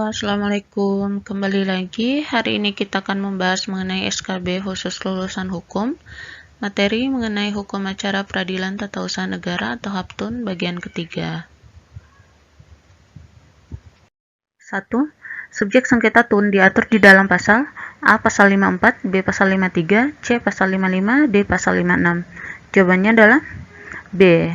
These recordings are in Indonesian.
Assalamualaikum. Kembali lagi. Hari ini kita akan membahas mengenai SKB khusus lulusan hukum, materi mengenai hukum acara peradilan tata usaha negara atau HAPTUN bagian ketiga. 1. Subjek sengketa TUN diatur di dalam pasal A. Pasal 54, B. Pasal 53, C. Pasal 55, D. Pasal 56. Jawabannya adalah B.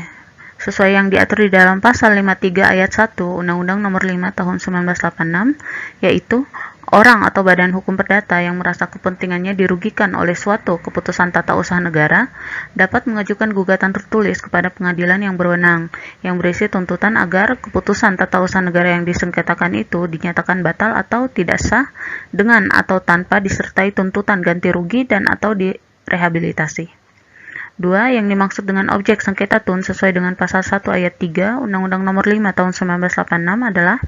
Sesuai yang diatur di dalam pasal 53 ayat 1 Undang-Undang Nomor 5 Tahun 1986, yaitu orang atau badan hukum perdata yang merasa kepentingannya dirugikan oleh suatu keputusan tata usaha negara dapat mengajukan gugatan tertulis kepada pengadilan yang berwenang yang berisi tuntutan agar keputusan tata usaha negara yang disengketakan itu dinyatakan batal atau tidak sah dengan atau tanpa disertai tuntutan ganti rugi dan atau direhabilitasi. 2. Yang dimaksud dengan objek sengketa TUN sesuai dengan pasal 1 ayat 3 Undang-Undang Nomor 5 Tahun 1986 adalah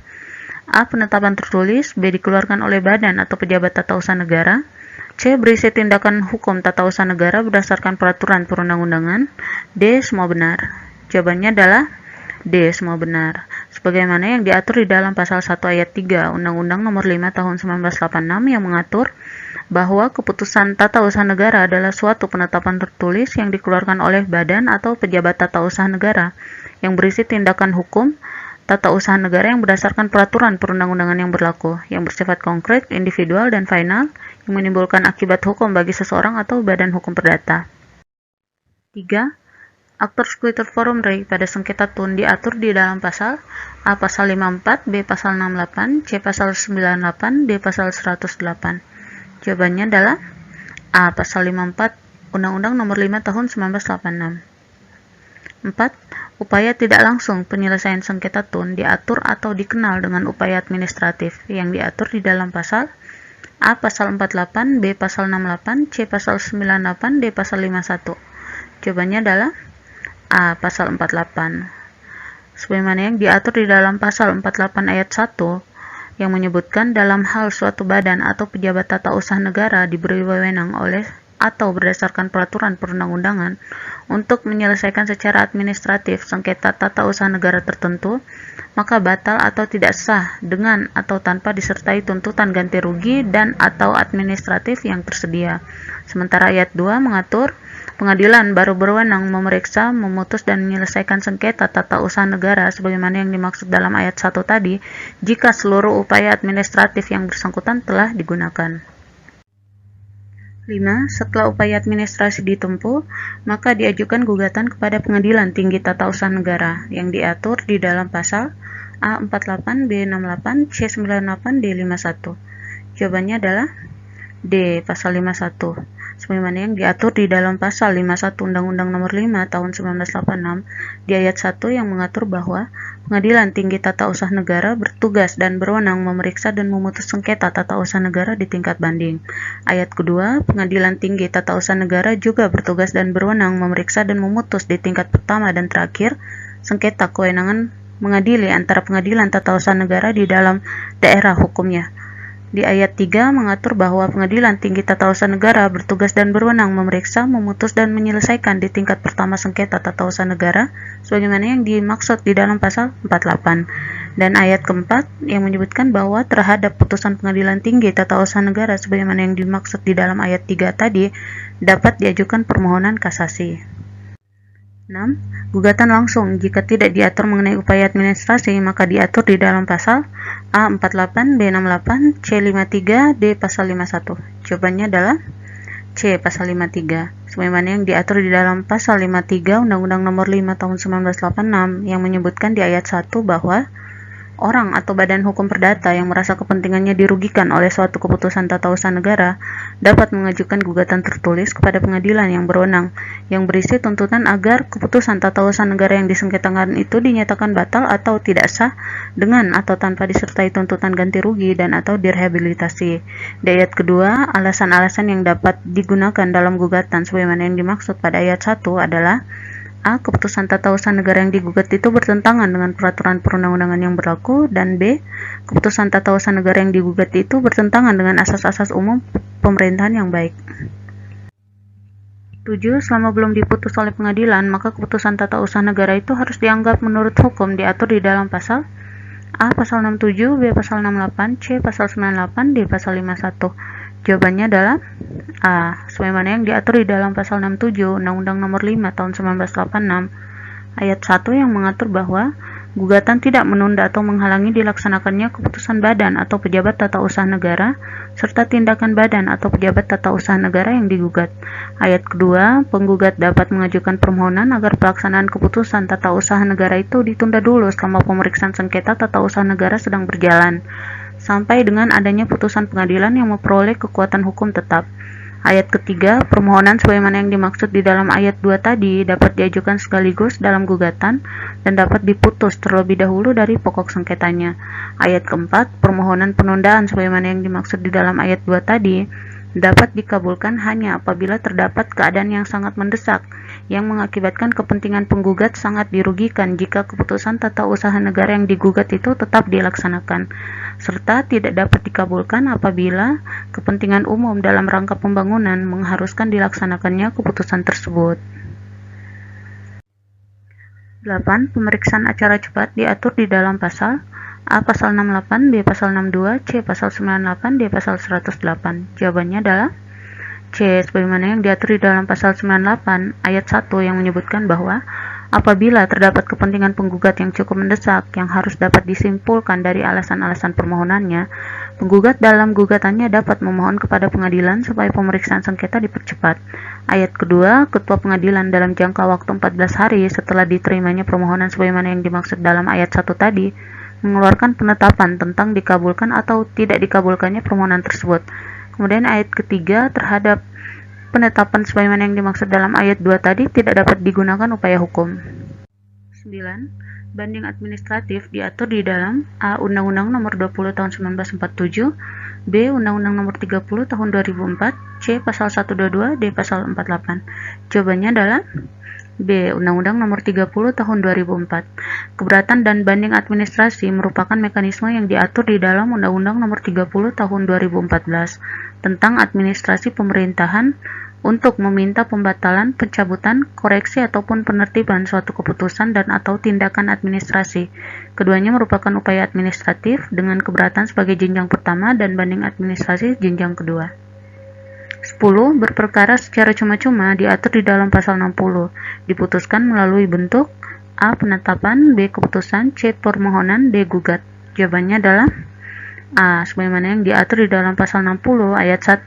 A. Penetapan tertulis, B. Dikeluarkan oleh badan atau pejabat tata usaha negara, C. Berisi tindakan hukum tata usaha negara berdasarkan peraturan perundang-undangan, D. Semua benar. Jawabannya adalah D. Semua benar. Sebagaimana yang diatur di dalam pasal 1 ayat 3 Undang-Undang Nomor 5 Tahun 1986 yang mengatur bahwa keputusan tata usaha negara adalah suatu penetapan tertulis yang dikeluarkan oleh badan atau pejabat tata usaha negara yang berisi tindakan hukum tata usaha negara yang berdasarkan peraturan perundang-undangan yang berlaku, yang bersifat konkret, individual, dan final, yang menimbulkan akibat hukum bagi seseorang atau badan hukum perdata. 3. Aktor sekuitur forum rei pada sengketa TUN diatur di dalam pasal A. Pasal 54, B. Pasal 68, C. Pasal 98, D. Pasal 108. Jawabannya adalah A. Pasal 54 Undang-Undang Nomor 5 Tahun 1986. 4. Upaya tidak langsung penyelesaian sengketa TUN diatur atau dikenal dengan upaya administratif yang diatur di dalam pasal A. Pasal 48, B. Pasal 68, C. Pasal 98, D. Pasal 51. Jawabannya adalah A. Pasal 48. Sebagaimana yang diatur di dalam pasal 48 ayat 1 yang menyebutkan dalam hal suatu badan atau pejabat tata usaha negara diberi wewenang oleh atau berdasarkan peraturan perundang-undangan untuk menyelesaikan secara administratif sengketa tata usaha negara tertentu, maka batal atau tidak sah dengan atau tanpa disertai tuntutan ganti rugi dan atau administratif yang tersedia. Sementara ayat 2 mengatur pengadilan baru berwenang memeriksa, memutus, dan menyelesaikan sengketa tata usaha negara sebagaimana yang dimaksud dalam ayat 1 tadi jika seluruh upaya administratif yang bersangkutan telah digunakan. 5. Setelah upaya administrasi ditempuh, maka diajukan gugatan kepada Pengadilan Tinggi Tata Usaha Negara yang diatur di dalam pasal A. 48, B. 68, C. 98, D. 51. Jawabannya adalah D. Pasal 51. Sebagaimana yang diatur di dalam pasal 51 Undang-Undang Nomor 5 Tahun 1986 di ayat 1 yang mengatur bahwa Pengadilan Tinggi Tata Usaha Negara bertugas dan berwenang memeriksa dan memutus sengketa tata usaha negara di tingkat banding. Ayat kedua, Pengadilan Tinggi Tata Usaha Negara juga bertugas dan berwenang memeriksa dan memutus di tingkat pertama dan terakhir sengketa kewenangan mengadili antara Pengadilan Tata Usaha Negara di dalam daerah hukumnya. Di ayat 3 mengatur bahwa Pengadilan Tinggi Tata Usaha Negara bertugas dan berwenang memeriksa, memutus, dan menyelesaikan di tingkat pertama sengketa tata usaha negara sebagaimana yang dimaksud di dalam pasal 48. Dan ayat keempat yang menyebutkan bahwa terhadap putusan Pengadilan Tinggi Tata Usaha Negara sebagaimana yang dimaksud di dalam ayat 3 tadi dapat diajukan permohonan kasasi. 6. Gugatan langsung jika tidak diatur mengenai upaya administrasi maka diatur di dalam pasal A. 48, B. 68, C. 53, D. Pasal 51. Jawabannya adalah C. Pasal 53. Sebagaimana yang diatur di dalam pasal 53 Undang-Undang Nomor 5 Tahun 1986 yang menyebutkan di ayat 1 bahwa orang atau badan hukum perdata yang merasa kepentingannya dirugikan oleh suatu keputusan tata usaha negara dapat mengajukan gugatan tertulis kepada pengadilan yang berwenang yang berisi tuntutan agar keputusan tata usaha negara yang disengketakan itu dinyatakan batal atau tidak sah dengan atau tanpa disertai tuntutan ganti rugi dan atau direhabilitasi. Di ayat kedua, alasan-alasan yang dapat digunakan dalam gugatan sebagaimana yang dimaksud pada ayat 1 adalah A. Keputusan tata usaha negara yang digugat itu bertentangan dengan peraturan perundang-undangan yang berlaku, dan B. Keputusan tata usaha negara yang digugat itu bertentangan dengan asas-asas umum pemerintahan yang baik. 7. Selama belum diputus oleh pengadilan, maka keputusan tata usaha negara itu harus dianggap menurut hukum diatur di dalam pasal A. Pasal 67, B. Pasal 68, C. Pasal 98, D. Pasal 51. Jawabannya adalah A. Sebagaimana yang diatur di dalam Pasal 67 Undang-Undang Nomor 5 Tahun 1986 Ayat 1 yang mengatur bahwa gugatan tidak menunda atau menghalangi dilaksanakannya keputusan badan atau pejabat tata usaha negara serta tindakan badan atau pejabat tata usaha negara yang digugat. Ayat kedua, penggugat dapat mengajukan permohonan agar pelaksanaan keputusan tata usaha negara itu ditunda dulu selama pemeriksaan sengketa tata usaha negara sedang berjalan, sampai dengan adanya putusan pengadilan yang memperoleh kekuatan hukum tetap. Ayat ketiga, permohonan sebagaimana yang dimaksud di dalam ayat 2 tadi dapat diajukan sekaligus dalam gugatan dan dapat diputus terlebih dahulu dari pokok sengketanya. Ayat keempat, permohonan penundaan sebagaimana yang dimaksud di dalam ayat 2 tadi dapat dikabulkan hanya apabila terdapat keadaan yang sangat mendesak yang mengakibatkan kepentingan penggugat sangat dirugikan jika keputusan tata usaha negara yang digugat itu tetap dilaksanakan, serta tidak dapat dikabulkan apabila kepentingan umum dalam rangka pembangunan mengharuskan dilaksanakannya keputusan tersebut. 8. Pemeriksaan acara cepat diatur di dalam pasal A. Pasal 68, B. Pasal 62, C. Pasal 98, D. Pasal 108. Jawabannya adalah C. Sebagaimana yang diatur di dalam Pasal 98 Ayat 1 yang menyebutkan bahwa apabila terdapat kepentingan penggugat yang cukup mendesak yang harus dapat disimpulkan dari alasan-alasan permohonannya, penggugat dalam gugatannya dapat memohon kepada pengadilan supaya pemeriksaan sengketa dipercepat. Ayat kedua, ketua pengadilan dalam jangka waktu 14 hari setelah diterimanya permohonan sebagaimana yang dimaksud dalam ayat 1 tadi, mengeluarkan penetapan tentang dikabulkan atau tidak dikabulkannya permohonan tersebut. Kemudian ayat ketiga, terhadap penetapan sebagaimana yang dimaksud dalam ayat 2 tadi tidak dapat digunakan upaya hukum. 9. Banding administratif diatur di dalam A. Undang-Undang Nomor 20 Tahun 1947, B. Undang-Undang Nomor 30 Tahun 2004, C. Pasal 122, D. Pasal 48. Jawabannya adalah B. Undang-Undang Nomor 30 Tahun 2004. Keberatan dan banding administrasi merupakan mekanisme yang diatur di dalam Undang-Undang Nomor 30 Tahun 2014 tentang administrasi pemerintahan untuk meminta pembatalan, pencabutan, koreksi ataupun penertiban suatu keputusan dan atau tindakan administrasi. Keduanya merupakan upaya administratif dengan keberatan sebagai jenjang pertama dan banding administrasi jenjang kedua. 10. Berperkara secara cuma-cuma diatur di dalam pasal 60, diputuskan melalui bentuk A. Penetapan, B. Keputusan, C. Permohonan, D. Gugat. Jawabannya adalah A. Sebagaimana yang diatur di dalam pasal 60 ayat 1,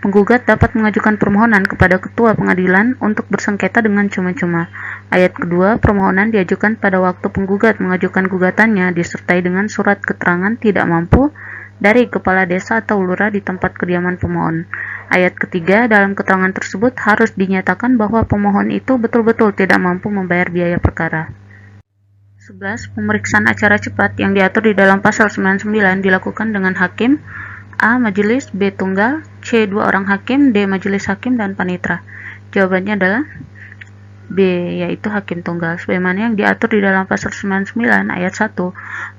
penggugat dapat mengajukan permohonan kepada ketua pengadilan untuk bersengketa dengan cuma-cuma. Ayat kedua, permohonan diajukan pada waktu penggugat mengajukan gugatannya disertai dengan surat keterangan tidak mampu dari kepala desa atau lurah di tempat kediaman pemohon. Ayat ketiga, dalam keterangan tersebut harus dinyatakan bahwa pemohon itu betul-betul tidak mampu membayar biaya perkara. 11. Pemeriksaan acara cepat yang diatur di dalam pasal 99 dilakukan dengan hakim A. Majelis, B. Tunggal, C. 2 orang hakim, D. Majelis hakim dan panitera. Jawabannya adalah B, yaitu hakim tunggal. Sebagaimana yang diatur di dalam pasal 99 ayat 1,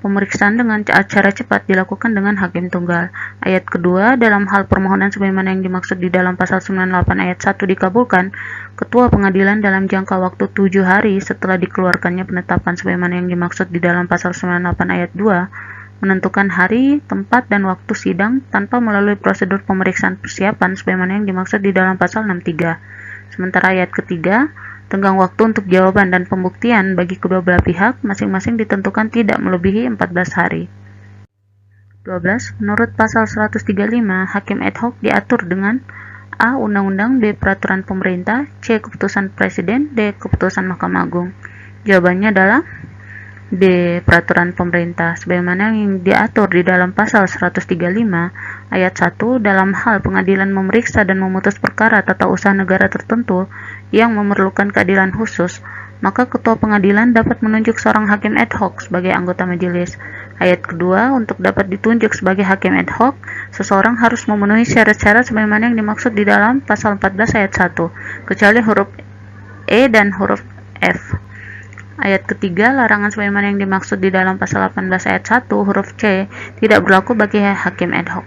pemeriksaan dengan acara cepat dilakukan dengan hakim tunggal. Ayat kedua, dalam hal permohonan sebagaimana yang dimaksud di dalam pasal 98 ayat 1 dikabulkan, ketua pengadilan dalam jangka waktu 7 hari setelah dikeluarkannya penetapan sebagaimana yang dimaksud di dalam pasal 98 ayat 2, menentukan hari, tempat, dan waktu sidang tanpa melalui prosedur pemeriksaan persiapan sebagaimana yang dimaksud di dalam pasal 63. Sementara ayat ketiga, tenggang waktu untuk jawaban dan pembuktian bagi kedua belah pihak masing-masing ditentukan tidak melebihi 14 hari. 12. Menurut pasal 135, hakim ad hoc diatur dengan A. Undang-undang, B. Peraturan pemerintah, C. Keputusan presiden, D. Keputusan Mahkamah Agung. Jawabannya adalah B. Peraturan pemerintah. Sebagaimana yang diatur di dalam pasal 135 ayat 1, dalam hal pengadilan memeriksa dan memutus perkara tata usaha negara tertentu yang memerlukan keadilan khusus, maka ketua pengadilan dapat menunjuk seorang hakim ad hoc sebagai anggota majelis. Ayat kedua, untuk dapat ditunjuk sebagai hakim ad hoc, seseorang harus memenuhi syarat-syarat sebagaimana yang dimaksud di dalam pasal 14 ayat 1, kecuali huruf E dan huruf F. Ayat ketiga, larangan sebagaimana yang dimaksud di dalam pasal 18 ayat 1 huruf C tidak berlaku bagi hakim ad hoc.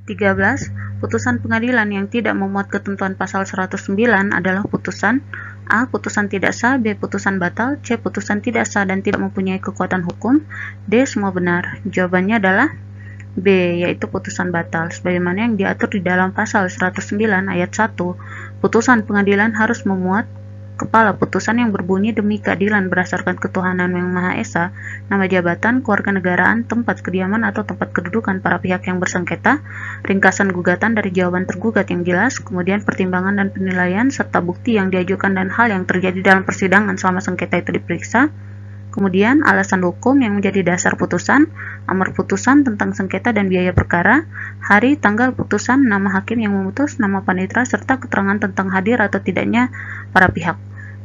13. Putusan pengadilan yang tidak memuat ketentuan pasal 109 adalah putusan A. Putusan tidak sah, B. Putusan batal, C. Putusan tidak sah dan tidak mempunyai kekuatan hukum, D. Semua benar. Jawabannya adalah B, yaitu putusan batal. Sebagaimana yang diatur di dalam pasal 109 ayat 1, putusan pengadilan harus memuat kepala putusan yang berbunyi demi keadilan berdasarkan ketuhanan yang Maha Esa, nama jabatan, kewarganegaraan, tempat kediaman atau tempat kedudukan para pihak yang bersengketa, ringkasan gugatan dari jawaban tergugat yang jelas, kemudian pertimbangan dan penilaian, serta bukti yang diajukan dan hal yang terjadi dalam persidangan selama sengketa itu diperiksa, kemudian alasan hukum yang menjadi dasar putusan, amar putusan tentang sengketa dan biaya perkara, hari, tanggal putusan, nama hakim yang memutus, nama panitera, serta keterangan tentang hadir atau tidaknya para pihak.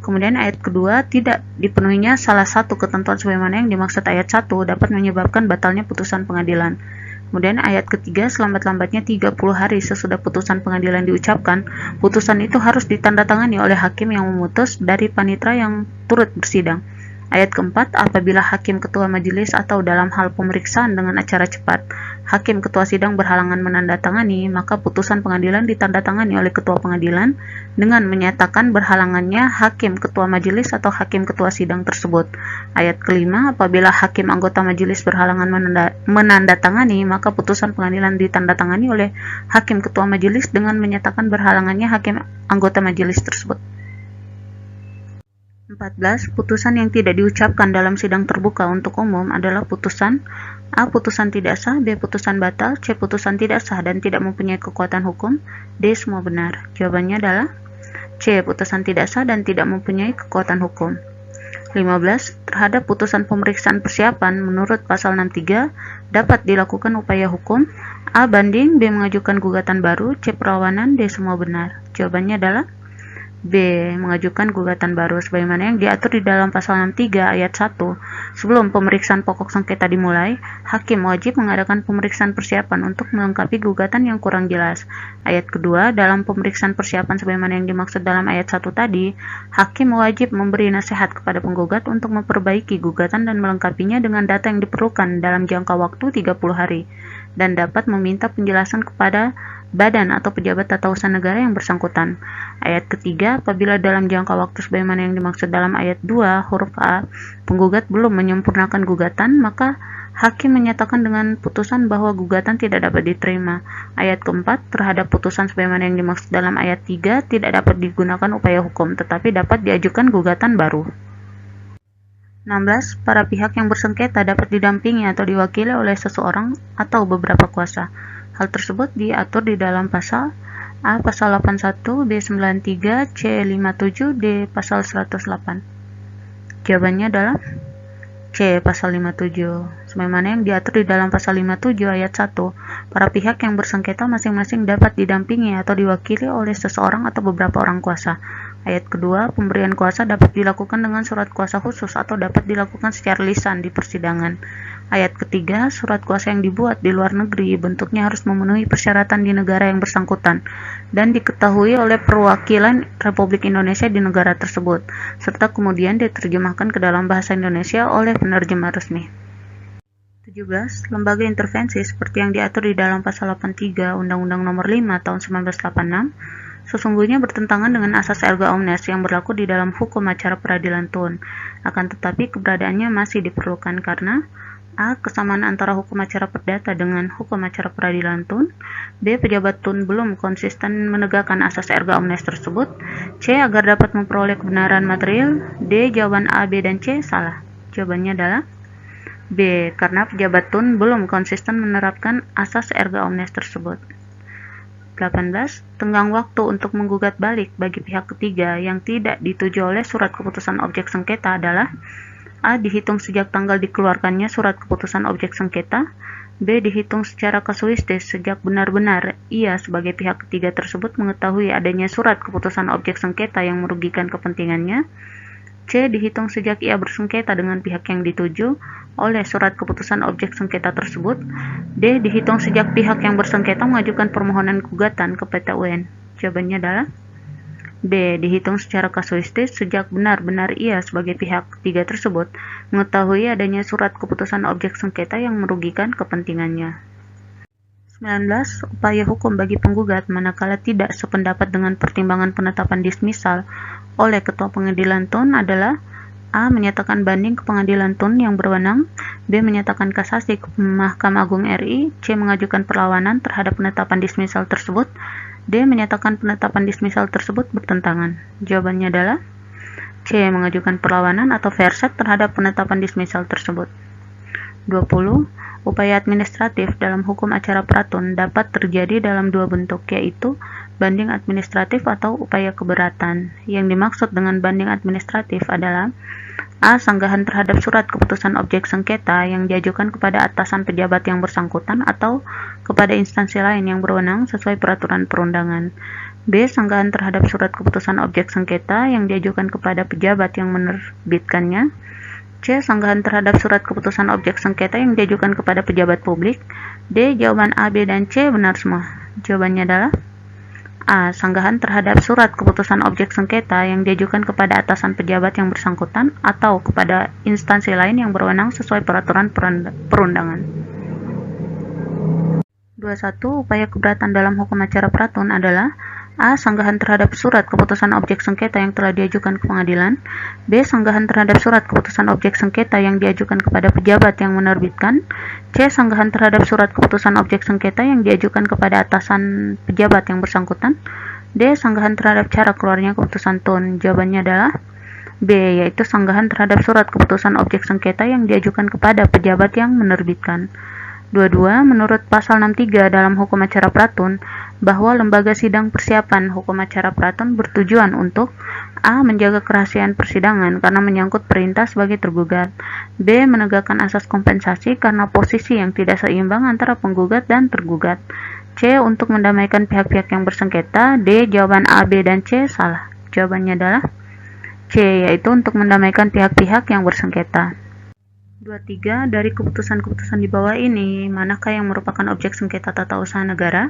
Kemudian ayat kedua, tidak dipenuhinya salah satu ketentuan sebagaimana yang dimaksud ayat 1 dapat menyebabkan batalnya putusan pengadilan. Kemudian ayat ketiga, selambat-lambatnya 30 hari sesudah putusan pengadilan diucapkan, putusan itu harus ditandatangani oleh hakim yang memutus dari panitera yang turut bersidang. Ayat keempat, apabila hakim ketua majelis atau dalam hal pemeriksaan dengan acara cepat, hakim ketua sidang berhalangan menandatangani, maka putusan pengadilan ditandatangani oleh ketua pengadilan dengan menyatakan berhalangannya hakim ketua majelis atau hakim ketua sidang tersebut. Ayat kelima, apabila hakim anggota majelis berhalangan menandatangani, maka putusan pengadilan ditandatangani oleh hakim ketua majelis dengan menyatakan berhalangannya hakim anggota majelis tersebut. 14. Putusan yang tidak diucapkan dalam sidang terbuka untuk umum adalah putusan A. Putusan tidak sah, B. Putusan batal, C. Putusan tidak sah dan tidak mempunyai kekuatan hukum, D. Semua benar. Jawabannya adalah C. Putusan tidak sah dan tidak mempunyai kekuatan hukum. 15. Terhadap putusan pemeriksaan persiapan menurut pasal 63 dapat dilakukan upaya hukum A. Banding, B. Mengajukan gugatan baru, C. Perlawanan, D. Semua benar. Jawabannya adalah B. Mengajukan gugatan baru sebagaimana yang diatur di dalam pasal 63 ayat 1. Sebelum pemeriksaan pokok sengketa dimulai, hakim wajib mengadakan pemeriksaan persiapan untuk melengkapi gugatan yang kurang jelas. Ayat kedua, dalam pemeriksaan persiapan sebagaimana yang dimaksud dalam ayat 1 tadi, hakim wajib memberi nasihat kepada penggugat untuk memperbaiki gugatan dan melengkapinya dengan data yang diperlukan dalam jangka waktu 30 hari dan dapat meminta penjelasan kepada badan atau pejabat tata usaha negara yang bersangkutan. Ayat ketiga, apabila dalam jangka waktu sebagaimana yang dimaksud dalam ayat 2 huruf A, penggugat belum menyempurnakan gugatan, maka hakim menyatakan dengan putusan bahwa gugatan tidak dapat diterima. Ayat keempat, terhadap putusan sebagaimana yang dimaksud dalam ayat 3 tidak dapat digunakan upaya hukum, tetapi dapat diajukan gugatan baru. 16. Para pihak yang bersengketa dapat didampingi atau diwakili oleh seseorang atau beberapa kuasa. Hal tersebut diatur di dalam pasal A. Pasal 81, B. 93, C. 57, D. Pasal 108. Jawabannya adalah C. Pasal 57. Sebagaimana yang diatur di dalam pasal 57 ayat 1, para pihak yang bersengketa masing-masing dapat didampingi atau diwakili oleh seseorang atau beberapa orang kuasa. Ayat kedua, pemberian kuasa dapat dilakukan dengan surat kuasa khusus atau dapat dilakukan secara lisan di persidangan. Ayat ketiga, surat kuasa yang dibuat di luar negeri bentuknya harus memenuhi persyaratan di negara yang bersangkutan dan diketahui oleh perwakilan Republik Indonesia di negara tersebut, serta kemudian diterjemahkan ke dalam bahasa Indonesia oleh penerjemah resmi. 17. Lembaga intervensi seperti yang diatur di dalam pasal 83 Undang-Undang Nomor 5 Tahun 1986 sesungguhnya bertentangan dengan asas erga omnes yang berlaku di dalam hukum acara peradilan tun. Akan tetapi keberadaannya masih diperlukan karena A. Kesamaan antara hukum acara perdata dengan hukum acara peradilan tun, B. Pejabat tun belum konsisten menegakkan asas erga omnes tersebut, C. Agar dapat memperoleh kebenaran material, D. Jawaban A, B, dan C salah. Jawabannya adalah B. Karena pejabat tun belum konsisten menerapkan asas erga omnes tersebut. 18. Tenggang waktu untuk menggugat balik bagi pihak ketiga yang tidak dituju oleh surat keputusan objek sengketa adalah A. Dihitung sejak tanggal dikeluarkannya surat keputusan objek sengketa, B. Dihitung secara kasuistis sejak benar-benar ia sebagai pihak ketiga tersebut mengetahui adanya surat keputusan objek sengketa yang merugikan kepentingannya, C. Dihitung sejak ia bersengketa dengan pihak yang dituju oleh surat keputusan objek sengketa tersebut, D. Dihitung sejak pihak yang bersengketa mengajukan permohonan gugatan ke PT UN. Jawabannya adalah B. Dihitung secara kasuistis sejak benar-benar ia sebagai pihak ketiga tersebut mengetahui adanya surat keputusan objek sengketa yang merugikan kepentingannya. 19. Upaya hukum bagi penggugat manakala tidak sependapat dengan pertimbangan penetapan dismisal oleh Ketua Pengadilan Tun adalah A. Menyatakan banding ke Pengadilan Tun yang berwenang, B. Menyatakan kasasi ke Mahkamah Agung RI, C. Mengajukan perlawanan terhadap penetapan dismisal tersebut, D. Menyatakan penetapan dismisal tersebut bertentangan. Jawabannya adalah C. Mengajukan perlawanan atau verset terhadap penetapan dismisal tersebut. 20. Upaya administratif dalam hukum acara Pratun dapat terjadi dalam dua bentuk, yaitu banding administratif atau upaya keberatan. Yang dimaksud dengan banding administratif adalah A. Sanggahan terhadap surat keputusan objek sengketa yang diajukan kepada atasan pejabat yang bersangkutan atau kepada instansi lain yang berwenang sesuai peraturan perundangan. B. Sanggahan terhadap surat keputusan objek sengketa yang diajukan kepada pejabat yang menerbitkannya. C. Sanggahan terhadap surat keputusan objek sengketa yang diajukan kepada pejabat publik. D. Jawaban A, B, dan C benar semua. Jawabannya adalah A. Sanggahan terhadap surat keputusan objek sengketa yang diajukan kepada atasan pejabat yang bersangkutan atau kepada instansi lain yang berwenang sesuai peraturan perundangan. 21. Upaya keberatan dalam hukum acara Pratun adalah A. Sanggahan terhadap surat keputusan objek sengketa yang telah diajukan ke pengadilan. B. Sanggahan terhadap surat keputusan objek sengketa yang diajukan kepada pejabat yang menerbitkan. C. Sanggahan terhadap surat keputusan objek sengketa yang diajukan kepada atasan pejabat yang bersangkutan. D. Sanggahan terhadap cara keluarnya keputusan Tun. Jawabannya adalah B, yaitu sanggahan terhadap surat keputusan objek sengketa yang diajukan kepada pejabat yang menerbitkan. 22. Menurut pasal 63 dalam hukum acara Pratun, bahwa lembaga sidang persiapan hukum acara Pratun bertujuan untuk A. Menjaga kerahasiaan persidangan karena menyangkut perintah sebagai tergugat. B. Menegakkan asas kompensasi karena posisi yang tidak seimbang antara penggugat dan tergugat. C. Untuk mendamaikan pihak-pihak yang bersengketa. D. Jawaban A, B, dan C salah. Jawabannya adalah C, yaitu untuk mendamaikan pihak-pihak yang bersengketa. 23. Dari keputusan-keputusan di bawah ini, manakah yang merupakan objek sengketa tata usaha negara?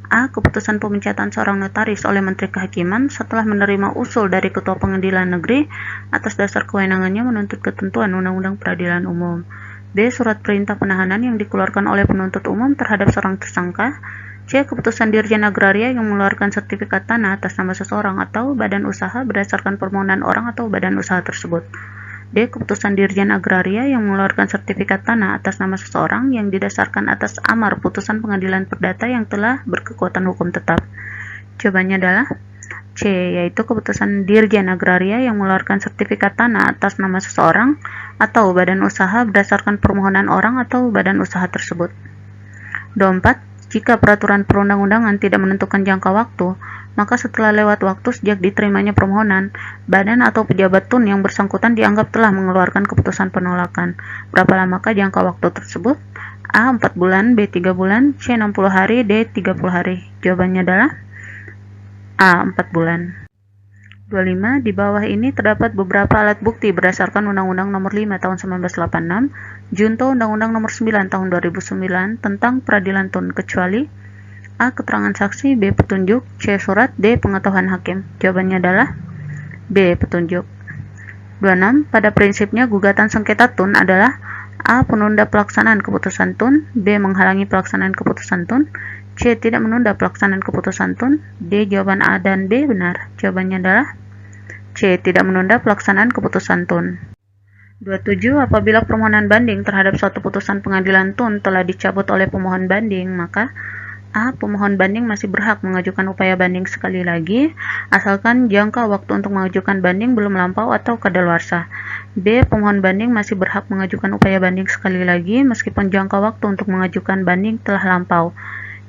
A. Keputusan pemecatan seorang notaris oleh Menteri Kehakiman setelah menerima usul dari Ketua Pengadilan Negeri atas dasar kewenangannya menuntut ketentuan Undang-Undang Peradilan Umum. B. Surat perintah penahanan yang dikeluarkan oleh penuntut umum terhadap seorang tersangka. C. Keputusan Dirjen Agraria yang mengeluarkan sertifikat tanah atas nama seseorang atau badan usaha berdasarkan permohonan orang atau badan usaha tersebut. D. Keputusan Dirjen Agraria yang mengeluarkan sertifikat tanah atas nama seseorang yang didasarkan atas amar putusan pengadilan perdata yang telah berkekuatan hukum tetap. Jawabannya adalah C, yaitu keputusan Dirjen Agraria yang mengeluarkan sertifikat tanah atas nama seseorang atau badan usaha berdasarkan permohonan orang atau badan usaha tersebut. 24. Jika peraturan perundang-undangan tidak menentukan jangka waktu, maka setelah lewat waktu sejak diterimanya permohonan, badan atau pejabat Tun yang bersangkutan dianggap telah mengeluarkan keputusan penolakan. Berapa lamakah jangka waktu tersebut? A. 4 bulan, B. 3 bulan, C. 60 hari, D. 30 hari. Jawabannya adalah A. 4 bulan. 25. Di bawah ini terdapat beberapa alat bukti berdasarkan Undang-Undang Nomor 5 Tahun 1986, Junto Undang-Undang Nomor 9 Tahun 2009 tentang Peradilan Tun, kecuali A. Keterangan saksi, B. Petunjuk, C. Surat, D. Pengetahuan hakim. Jawabannya adalah B. Petunjuk. 26. Pada prinsipnya gugatan sengketa Tun adalah A. Penunda pelaksanaan keputusan Tun, B. Menghalangi pelaksanaan keputusan Tun, C. Tidak menunda pelaksanaan keputusan Tun, D. Jawaban A dan D benar. Jawabannya adalah C. Tidak menunda pelaksanaan keputusan Tun. 27. Apabila permohonan banding terhadap suatu putusan pengadilan Tun telah dicabut oleh pemohon banding, maka A. Pemohon banding masih berhak mengajukan upaya banding sekali lagi, asalkan jangka waktu untuk mengajukan banding belum lampau atau kadaluarsa. B. Pemohon banding masih berhak mengajukan upaya banding sekali lagi, meskipun jangka waktu untuk mengajukan banding telah lampau.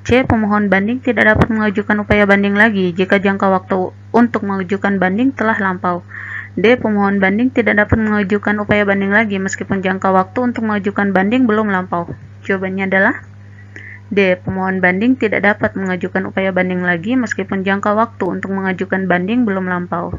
C. Pemohon banding tidak dapat mengajukan upaya banding lagi jika jangka waktu untuk mengajukan banding telah lampau. D. Pemohon banding tidak dapat mengajukan upaya banding lagi meskipun jangka waktu untuk mengajukan banding belum lampau. Jawabannya adalah D. Pemohon banding tidak dapat mengajukan upaya banding lagi meskipun jangka waktu untuk mengajukan banding belum lampau.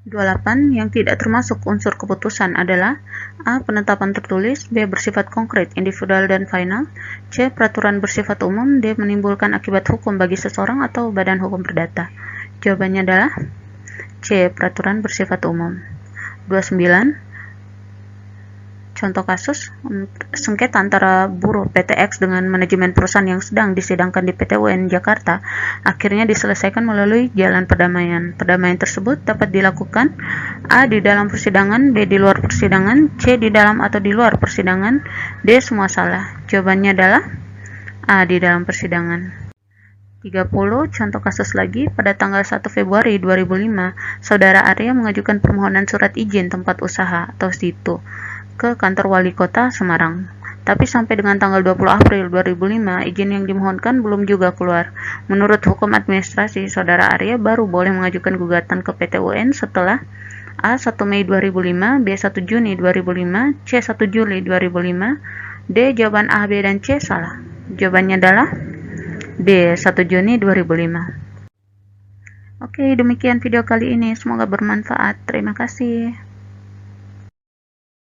28. Yang tidak termasuk unsur keputusan adalah A. Penetapan tertulis, B. Bersifat konkret, individual, dan final, C. Peraturan bersifat umum, D. Menimbulkan akibat hukum bagi seseorang atau badan hukum perdata. Jawabannya adalah C. Peraturan bersifat umum. 29. contoh kasus sengketa antara buruh PTX dengan manajemen perusahaan yang sedang disidangkan di PT UN Jakarta akhirnya diselesaikan melalui jalan perdamaian. Perdamaian tersebut dapat dilakukan A. di dalam persidangan, B. di luar persidangan, C. di dalam atau di luar persidangan, D. semua salah. Jawabannya adalah A. di dalam persidangan. 30. Contoh kasus lagi, pada tanggal 1 Februari 2005, Saudara Arya mengajukan permohonan surat izin tempat usaha atau situ ke kantor wali kota Semarang. Tapi sampai dengan tanggal 20 April 2005, izin yang dimohonkan belum juga keluar. Menurut hukum administrasi, Saudara Arya baru boleh mengajukan gugatan ke PT UN setelah A. 1 Mei 2005, B. 1 Juni 2005, C. 1 Juli 2005, D. Jawaban A, B, dan C salah. Jawabannya adalah D. 1 Juni 2005. Oke, demikian video kali ini. Semoga bermanfaat. Terima kasih.